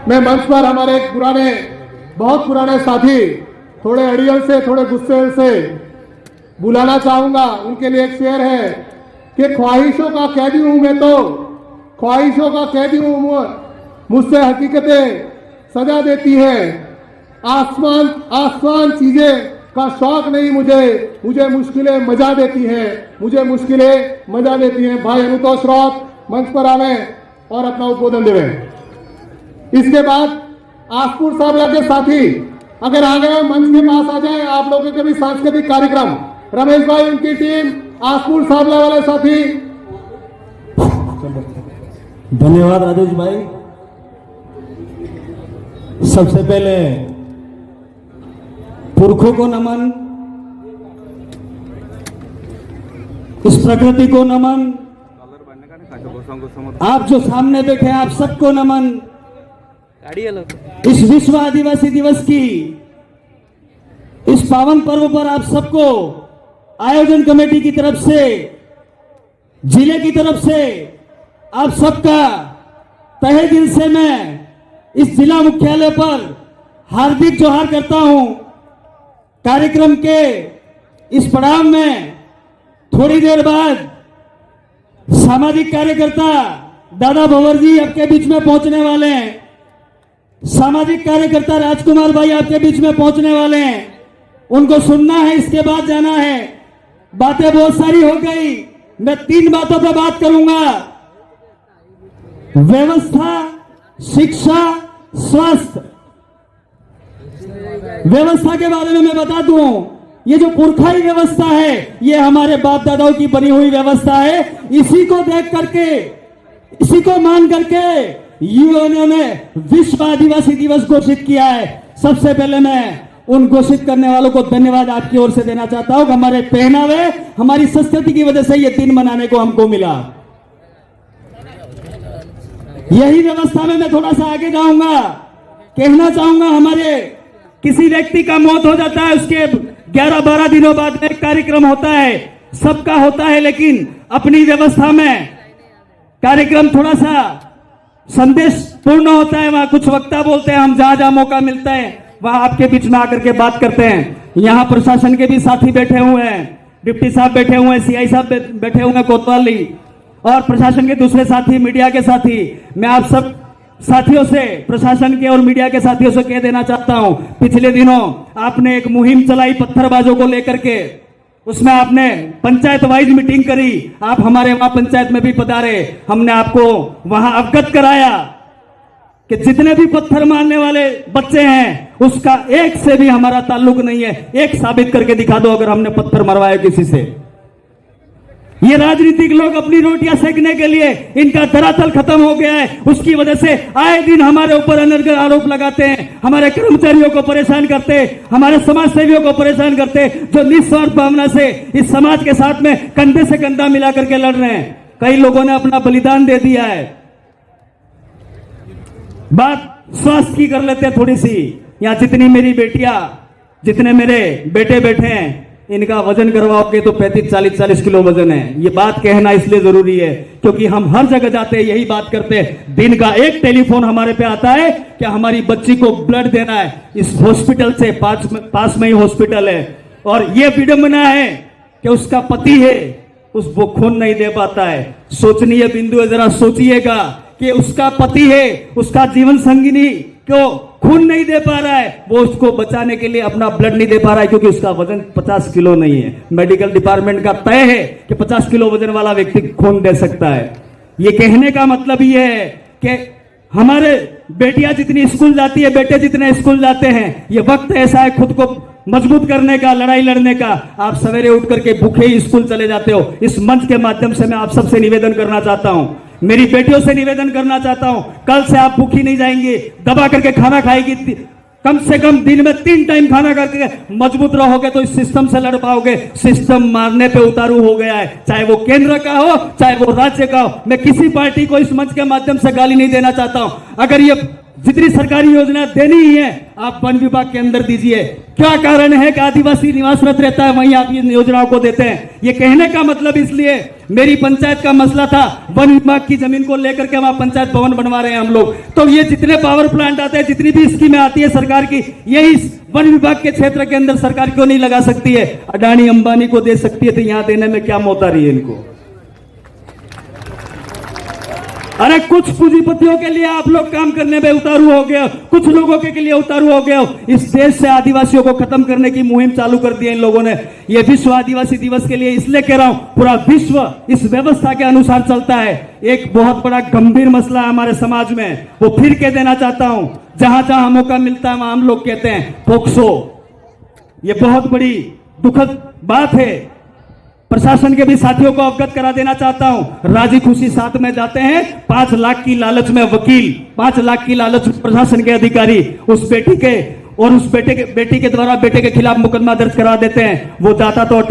मैं मंच पर हमारे एक बहुत पुराने साथी थोड़े अड़ियल से, थोड़े गुस्से से बुलाना चाहूंगा। उनके लिए एक शेर है कि ख्वाहिशों का कैदी हूं मैं, तो ख्वाहिशों का कैदी हूं, मुझसे हकीकतें सजा देती है। आसमान चीजें का शौक नहीं मुझे मुश्किलें मजा देती हैं, मुझे मुश्किलें मजा देती हैं। भाई अनुतोष रौत मंच पर आवे और अपना उद्बोधन देवे। इसके बाद आसपुर साबला के साथी अगर आ गए मंच के पास आ जाए, आप लोगों के भी सांस्कृतिक कार्यक्रम, रमेश भाई उनकी टीम, आसपुर साबला वाले साथी। धन्यवाद राजेश भाई। सबसे पहले पुरखों को नमन, इस प्रकृति को नमन, आप जो सामने बैठे आप सबको नमन। इस विश्व आदिवासी दिवस की इस पावन पर्व पर आप सबको आयोजन कमेटी की तरफ से, जिले की तरफ से आप सबका तहे दिल से मैं इस जिला मुख्यालय पर हार्दिक जोहार करता हूं। कार्यक्रम के इस पड़ाव में थोड़ी देर बाद सामाजिक कार्यकर्ता दादा भंवर जी आपके बीच में पहुंचने वाले हैं। सामाजिक कार्यकर्ता राजकुमार भाई आपके बीच में पहुंचने वाले हैं। उनको सुनना है, इसके बाद जाना है। बातें बहुत सारी हो गई, मैं 3 बातों पर बात करूंगा। व्यवस्था, शिक्षा, स्वास्थ्य। व्यवस्था के बारे में मैं बता दूं, ये जो पुरखाई व्यवस्था है ये हमारे बाप दादाओं की बनी हुई व्यवस्था है। इसी को देख करके, इसी को मान करके यूएनओ ने विश्व आदिवासी दिवस घोषित किया है। सबसे पहले मैं उन घोषित करने वालों को धन्यवाद आपकी ओर से देना चाहता हूं। हमारे पहनावे, हमारी संस्कृति की वजह से ये दिन मनाने को हमको मिला। यही व्यवस्था में मैं थोड़ा सा आगे जाऊंगा। कहना चाहूंगा, हमारे किसी व्यक्ति का मौत हो जाता है, उसके 11-12 दिनों बाद में एक कार्यक्रम होता है, सबका होता है, लेकिन अपनी व्यवस्था में कार्यक्रम थोड़ा सा संदेश पूर्ण होता है। वहां कुछ वक्ता बोलते हैं, हम जहां जहां मौका मिलता है वहां आपके बीच में आकर के बात करते हैं। यहां प्रशासन के भी साथी बैठे हुए हैं, डिप्टी साहब बैठे हुए हैं, सीआई साहब बैठे हुए हैं कोतवाली, और प्रशासन के दूसरे साथी, मीडिया के साथी। मैं आप सब साथियों से, प्रशासन के और मीडिया के साथियों से कह देना चाहता हूं, पिछले दिनों आपने एक मुहिम चलाई पत्थरबाजों को लेकर के, उसमें आपने पंचायत वाइज मीटिंग करी। आप हमारे वहां पंचायत में भी पधारे, हमने आपको वहां अवगत कराया कि जितने भी पत्थर मारने वाले बच्चे हैं उसका एक से भी हमारा ताल्लुक नहीं है। एक साबित करके दिखा दो अगर हमने पत्थर मरवाया किसी से। ये राजनीतिक लोग अपनी रोटियां सेकने के लिए, इनका धरातल खत्म हो गया है। उसकी वजह से आए दिन हमारे ऊपर अनर्गल आरोप लगाते हैं, हमारे कर्मचारियों को परेशान करते, हमारे समाज सेवियों को परेशान करते, जो निस्वार्थ भावना से इस समाज के साथ में कंधे से कंधा मिला करके लड़ रहे हैं। कई लोगों ने अपना बलिदान दे दिया है। बात स्वास्थ्य की कर लेते हैं थोड़ी सी। यहां जितनी मेरी बेटियां, जितने मेरे बेटे बैठे हैं, इनका वजन करवाओगे तो 35-40 किलो वजन है। ये बात कहना इसलिए जरूरी है क्योंकि हम हर जगह जाते हैं, यही बात करते हैं। दिन का एक टेलीफोन हमारे पे आता है कि हमारी बच्ची को ब्लड देना है, इस हॉस्पिटल से पास में ही हॉस्पिटल है, और ये विडंबना है कि उसका पति है, वो खून नहीं दे पाता है। सोचनीय बिंदु है, जरा सोचिएगा कि उसका पति है, उसका जीवन संगिनी क्यों खून नहीं दे पा रहा है, वो उसको बचाने के लिए अपना ब्लड नहीं दे पा रहा है क्योंकि उसका वजन 50 किलो नहीं है। मेडिकल डिपार्टमेंट का तय है कि 50 किलो वजन वाला व्यक्ति खून दे सकता है। ये कहने का मतलब ये है कि हमारे बेटियां जितनी स्कूल जाती है, बेटे जितने स्कूल जाते हैं, ये वक्त ऐसा है खुद को मजबूत करने का, लड़ाई लड़ने का। आप सवेरे उठ करके भूखे ही स्कूल चले जाते हो। इस मंच के माध्यम से मैं आप सबसे निवेदन करना चाहता हूं, मेरी बेटियों से निवेदन करना चाहता हूं, कल से आप भूखी नहीं जाएंगी, दबा करके खाना खाएगी। कम से कम दिन में 3 टाइम खाना करके मजबूत रहोगे तो इस सिस्टम से लड़ पाओगे। सिस्टम मारने पे उतारू हो गया है, चाहे वो केंद्र का हो, चाहे वो राज्य का हो। मैं किसी पार्टी को इस मंच के माध्यम से गाली नहीं देना चाहता हूं। अगर ये जितनी सरकारी योजना देनी ही है आप वन विभाग के अंदर दीजिए। क्या कारण है कि आदिवासी निवासरत रहता है वहीं आप इन योजनाओं को देते हैं? ये कहने का मतलब इसलिए, मेरी पंचायत का मसला था, वन विभाग की जमीन को लेकर के वहां पंचायत भवन बनवा रहे हैं हम लोग। तो ये जितने पावर प्लांट आते हैं, जितनी भी स्कीमें आती है सरकार की, यही वन विभाग के क्षेत्र के अंदर सरकार क्यों नहीं लगा सकती है? अडानी अंबानी को दे सकती है, तो यहां देने में क्या मौत आ रही है इनको? अरे कुछ पूंजीपतियों के लिए आप लोग काम करने में उतारू हो गए, कुछ लोगों के लिए उतारू हो गए। इस देश से आदिवासियों को खत्म करने की मुहिम चालू कर दी है इन लोगों ने। ये विश्व आदिवासी दिवस के लिए इसलिए कह रहा हूं, पूरा विश्व इस व्यवस्था के अनुसार चलता है। एक बहुत बड़ा गंभीर मसला है हमारे समाज में, वो फिर कह देना चाहता हूं, जहां जहां मौका मिलता है वहां हम लोग कहते हैं पोक्सो। ये बहुत बड़ी दुखद बात है। प्रशासन के भी साथियों को अवगत करा देना चाहता हूं, राजी खुशी साथ में जाते हैं, 5 लाख की लालच में वकील, 5 लाख की लालच में प्रशासन के अधिकारी उस बेटी के और उस बेटी के द्वारा बेटे के खिलाफ मुकदमा दर्ज करा देते हैं। वो जाता तो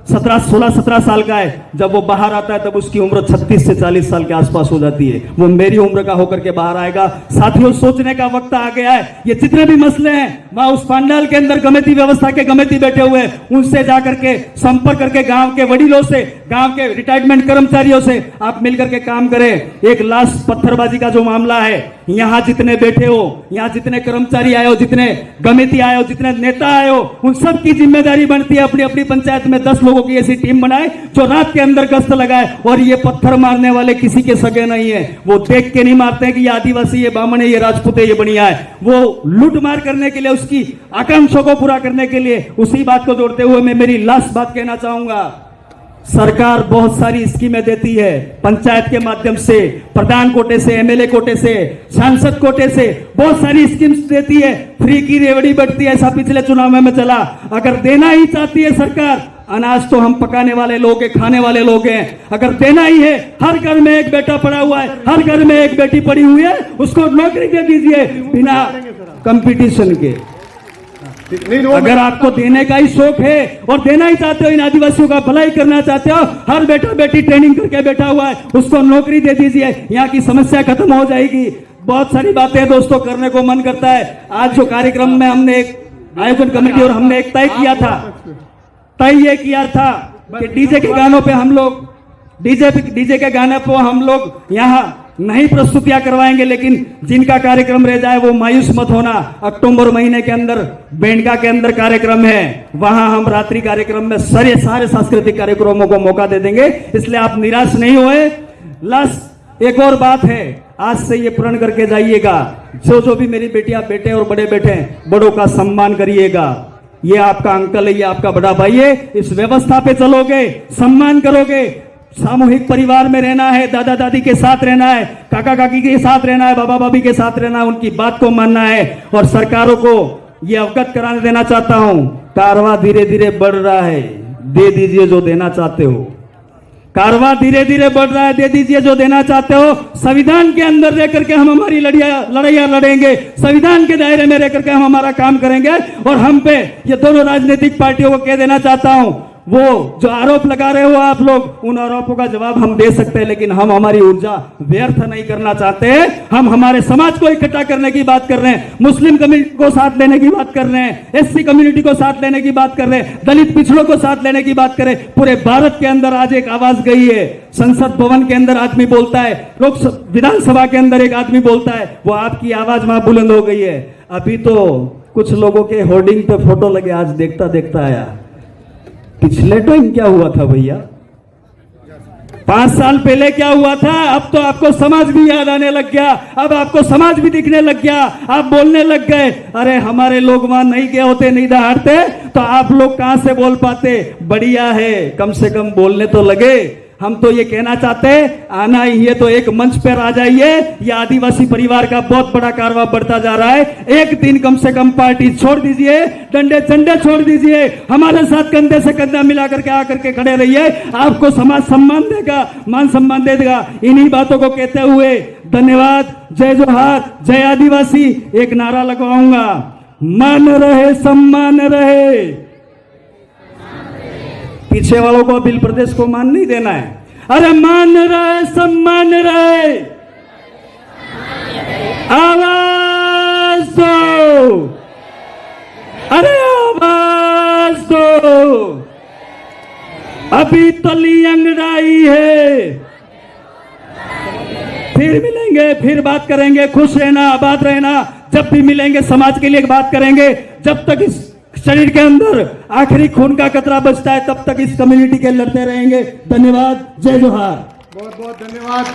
16-17 साल का है, जब वो बाहर आता है तब उसकी उम्र 36 से 40 साल के आसपास हो जाती है। वो मेरी उम्र का होकर के बाहर आएगा। साथियों, सोचने का वक्त आ गया है। ये जितने भी मसले हैं वहां उस पंडाल के अंदर कमेटी व्यवस्था के कमेटी बैठे हुए हैं, उनसे जाकर के संपर्क करके गांव के वडीलों से, गांव के रिटायरमेंट कर्मचारियों से आप मिलकर के काम करें। एक लाश पत्थरबाजी का जो मामला है, यहां जितने बैठे हो, यहां जितने कर्मचारी आए हो, जितने कमेटी आए हो, जितने नेता आए हो, उन सब की जिम्मेदारी बनती है अपनी अपनी पंचायत में 10 लोगों की ऐसी टीम बनाए जो रात के अंदर गश्त लगाए। और ये पत्थर मारने वाले किसी के सगे नहीं है, वो देख के नहीं मारते हैं कि ये आदिवासी, ये बामण है, ये राजपूत है, ये बनिया है। वो लूट मार करने के लिए, उसकी आकांक्षा को पूरा करने के लिए, उसी बात को जोड़ते हुए मैं मेरी लास्ट बात कहना चाहूंगा। सरकार बहुत सारी स्कीमें देती है पंचायत के माध्यम से, प्रधान कोटे से, एमएलए कोटे से, सांसद कोटे से बहुत सारी स्कीम्स देती है। फ्री की रेवड़ी बढ़ती है, ऐसा पिछले चुनाव में चला। अगर देना ही चाहती है सरकार, अनाज तो हम पकाने वाले लोग हैं, खाने वाले लोग हैं। अगर देना ही है, हर घर में एक बेटा पड़ा हुआ है, हर घर में एक बेटी पड़ी हुई है, उसको नौकरी दे दीजिए बिना कंपटीशन के। अगर आपको देने का ही शौक है और देना ही चाहते हो, इन आदिवासियों का भलाई करना चाहते हो, हर बेटा बेटी ट्रेनिंग करके बैठा हुआ है, उसको नौकरी दे दीजिए, यहाँ की समस्या खत्म हो जाएगी। बहुत सारी बातें दोस्तों करने को मन करता है। आज जो कार्यक्रम में हमने एक आयोजन कमेटी और हमने एक तय ये किया था कि डीजे के गानों पे हम लोग, डीजे के गाने पे हम लोग यहाँ नहीं प्रस्तुतियां करवाएंगे, लेकिन जिनका कार्यक्रम रह जाए वो मायूस मत होना। अक्टूबर महीने के अंदर बेंडका के अंदर कार्यक्रम है, वहां हम रात्रि कार्यक्रम में सारे सांस्कृतिक कार्यक्रमों को मौका दे देंगे, इसलिए आप निराश नहीं होए। लास्ट एक और बात है, आज से ये प्रण करके जाइएगा, जो भी मेरी बेटियां बेटे और बड़े बैठे हैं, बड़ों का सम्मान करिएगा। ये आपका अंकल है, ये आपका बड़ा भाई है, इस व्यवस्था पे चलोगे, सम्मान करोगे, सामूहिक परिवार में रहना है, दादा दादी के साथ रहना है, काका काकी के साथ रहना है, बाबा बाबी के साथ रहना है, उनकी बात को मानना है। और सरकारों को यह अवगत कराने देना चाहता हूं, कारवां धीरे धीरे बढ़ रहा है, दे दीजिए जो देना चाहते हो। कारवां धीरे धीरे बढ़ रहा है, दे दीजिए जो देना चाहते हो। संविधान के अंदर रह करके हम हमारी लड़ाइयां लड़ेंगे, संविधान के दायरे में रह करके हम हमारा काम करेंगे। और हम पे ये दोनों राजनीतिक पार्टियों को कह देना चाहता हूं, वो जो आरोप लगा रहे हो आप लोग, उन आरोपों का जवाब हम दे सकते हैं, लेकिन हम हमारी ऊर्जा व्यर्थ नहीं करना चाहते हैं। हम हमारे समाज को इकट्ठा करने की बात कर रहे हैं, मुस्लिम कम्युनिटी को साथ लेने की बात कर रहे हैं, एससी कम्युनिटी को साथ लेने की बात कर रहे हैं, दलित पिछड़ों को साथ लेने की बात करें। पूरे भारत के अंदर आज एक आवाज गई है, संसद भवन के अंदर आदमी बोलता है, लोक विधानसभा के अंदर एक आदमी बोलता है, वो आपकी आवाज वहां बुलंद हो गई है। अभी तो कुछ लोगों के होर्डिंग पे फोटो लगे, आज देखता देखता आया। पिछले टाइम क्या हुआ था भैया, 5 साल पहले क्या हुआ था? अब तो आपको समाज भी याद आने लग गया, अब आपको समाज भी दिखने लग गया, आप बोलने लग गए। अरे हमारे लोग वहां नहीं गए होते, नहीं दहाड़ते, तो आप लोग कहां से बोल पाते? बढ़िया है, कम से कम बोलने तो लगे। हम तो ये कहना चाहते हैं, आना ही है तो एक मंच पर आ जाइए। ये आदिवासी परिवार का बहुत बड़ा कारवां बढ़ता जा रहा है। एक दिन कम से कम पार्टी छोड़ दीजिए, डंडे चंडे छोड़ दीजिए, हमारे साथ कंधे से कंधा मिला करके आकर के खड़े रहिए। आपको समाज सम्मान देगा, मान सम्मान दे देगा। इन्हीं बातों को कहते हुए धन्यवाद। जय जोहार, जय आदिवासी। एक नारा लगवाऊंगा, मान रहे सम्मान रहे। पीछे वालों को बिल प्रदेश को मान नहीं देना है। अरे मान रहे सम्मान रहे, आवाज अभी तो लियंगड़ाई है। फिर मिलेंगे, फिर बात करेंगे। खुश रहना, आबाद रहना। जब भी मिलेंगे समाज के लिए बात करेंगे। जब तक इस शरीर के अंदर आखिरी खून का कतरा बचता है तब तक इस कम्युनिटी के लड़ते रहेंगे। धन्यवाद। जय जोहार। बहुत बहुत धन्यवाद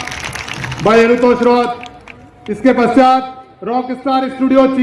भाई अनुतोष रॉत। इसके पश्चात रॉक स्टार स्टूडियो चीफ